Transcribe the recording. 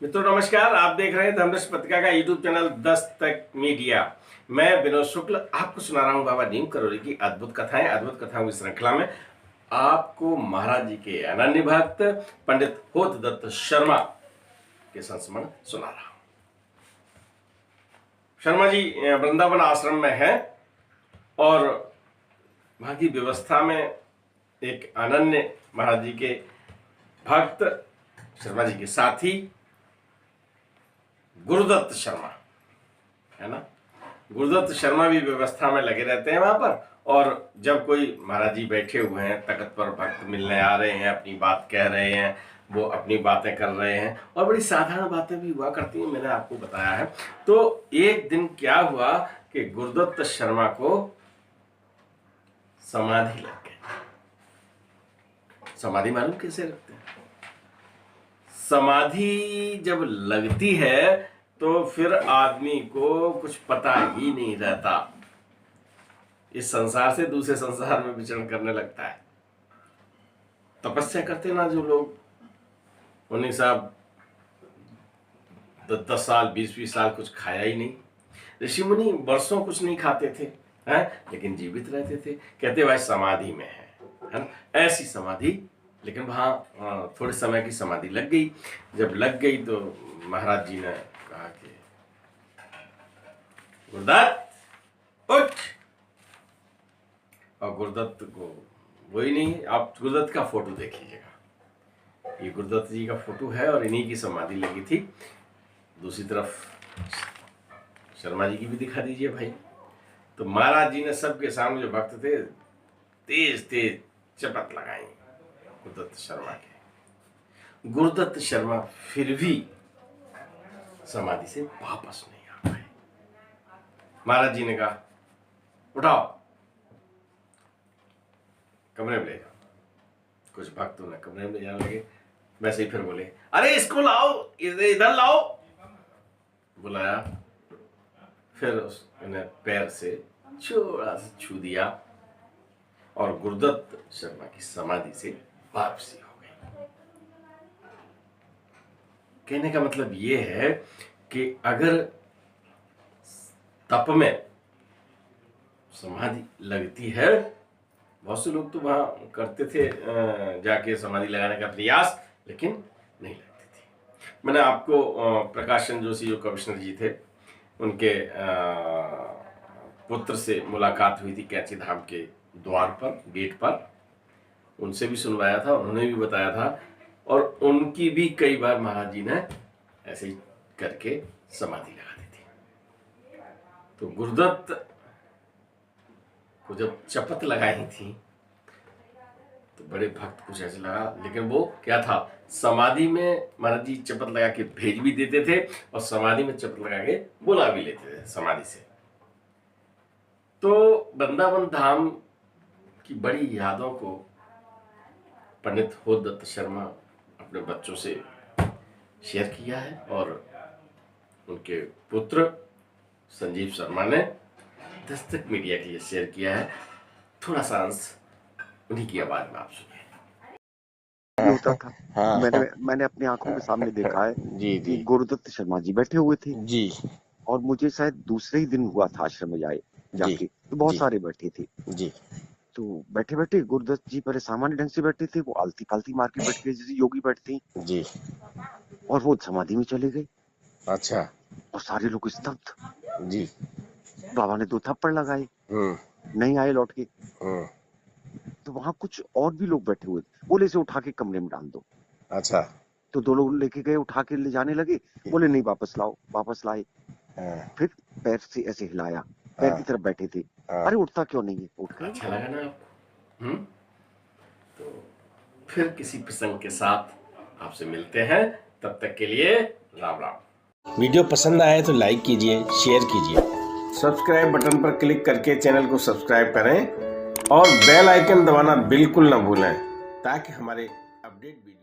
मित्रों नमस्कार, आप देख रहे हैं धर्मरस पत्रिका का यूट्यूब चैनल दस्तक मीडिया। मैं विनोद शुक्ल आपको सुना रहा हूं बाबा नीम करोली की अद्भुत कथाओं की श्रृंखला में आपको महाराज जी के अनन्य भक्त पंडित होतदत्त शर्मा के संस्मरण सुना रहा हूं। शर्मा जी वृंदावन आश्रम में हैं और वहां की व्यवस्था में एक अनन्य महाराज जी के भक्त शर्मा जी के साथी गुरुदत्त शर्मा है ना। गुरुदत्त शर्मा भी व्यवस्था में लगे रहते हैं वहां पर, और जब कोई महाराज जी बैठे हुए हैं तख्त पर, भक्त मिलने आ रहे हैं, अपनी बात कह रहे हैं, वो अपनी बातें कर रहे हैं और बड़ी साधारण बातें भी हुआ करती हैं, मैंने आपको बताया है। तो एक दिन क्या हुआ कि गुरुदत्त शर्मा को समाधि लग गई। समाधि मालूम कैसे लगते हैं? समाधि जब लगती है तो फिर आदमी को कुछ पता ही नहीं रहता, इस संसार से दूसरे संसार में विचरण करने लगता है। तपस्या करते ना जो लोग, उन्हें साहब 10 साल 20 साल कुछ खाया ही नहीं। ऋषि मुनि वर्षों कुछ नहीं खाते थे हैं, लेकिन जीवित रहते थे। कहते भाई समाधि में है ना, ऐसी समाधि। लेकिन वहां थोड़े समय की समाधि लग गई। जब लग गई तो महाराज जी ने कहा कि गुरुदत्त उठ। और गुरुदत्त को वही नहीं, आप गुरुदत्त का फोटो देख लीजिएगा, ये गुरुदत्त जी का फोटो है और इन्हीं की समाधि लगी थी। दूसरी तरफ शर्मा जी की भी दिखा दीजिए भाई। तो महाराज जी ने सबके सामने जो भक्त थे तेज तेज चपत लगाई गुरुदत्त शर्मा के। गुरुदत्त शर्मा फिर भी समाधि से वापस नहीं आ पाए। महाराज जी ने कहा उठाओ, कमरे में ले जाओ। कुछ भक्त उन्हें कमरे में ले जाने लगे। वैसे ही फिर बोले अरे इसको लाओ, इधर लाओ। बुलाया, फिर उन्हें पैर से थोड़ा सा छू दिया और गुरुदत्त शर्मा की समाधि से वापसी हो गई। कहने का मतलब ये है कि अगर तप में समाधि लगती है, बहुत से लोग तो वहां करते थे जाके समाधि लगाने का प्रयास, लेकिन नहीं लगती थी। मैंने आपको प्रकाशन जोशी जो कमिश्नर जी थे, उनके पुत्र से मुलाकात हुई थी कैंची धाम के द्वार पर, गेट पर। उनसे भी सुनवाया था, उन्होंने भी बताया था, और उनकी भी कई बार महाराज जी ने ऐसे ही करके समाधि लगा दी थी। तो गुरुदत्त को जब चपत लगाई थी तो बड़े भक्त कुछ ऐसे लगा, लेकिन वो क्या था, समाधि में महाराज जी चपत लगा के भेज भी देते थे और समाधि में चपत लगा के बुला भी लेते थे समाधि से। तो वृंदावन धाम की बड़ी यादों को पंडित होतदत्त शर्मा अपने बच्चों से शेयर किया है, और उनके पुत्र संजीव शर्मा ने दस्तक मीडिया के लिए शेयर किया है। थोड़ा सा अंश उन्हीं की आवाज में आप सुनिए। होता था। हाँ, मैंने अपनी आंखों के सामने देखा है जी कि जी गुरुदत्त शर्मा जी बैठे हुए थे, जी और मुझे शायद दूसरे ही दिन हुआ था आश्रम में जाके, तो बहुत जी सारे बैठे थे। जी तो बैठे बैठे गुरुदत्त जी पहले सामान्य ढंग से बैठे थे, वो आलती पालती मार के बैठ गए जैसे योगी बैठते हैं, जी। और वो समाधि में चले गए अच्छा। और सारे लोग स्तब्ध। जी। बाबा ने 2 थप्पड़ लगाए, नहीं आए लौट के। तो वहां कुछ और भी लोग बैठे हुए थे, बोले इसे उठा के कमरे में डाल दो। अच्छा। तो 2 लोग लेके गए, उठा के ले जाने लगे, बोले नहीं वापस लाओ, वापस लाए। फिर पैर से ऐसे हिलाया, पैर की तरफ बैठे थे, अरे उठता क्यों नहीं है, उठ गए। अच्छा लगा ना आपको? तो फिर किसी प्रसंग के साथ आपसे मिलते हैं, तब तक के लिए राम राम। वीडियो पसंद आए तो लाइक कीजिए, शेयर कीजिए, सब्सक्राइब बटन पर क्लिक करके चैनल को सब्सक्राइब करें और बेल आइकन दबाना बिल्कुल ना भूलें, ताकि हमारे अपडेट वीडियो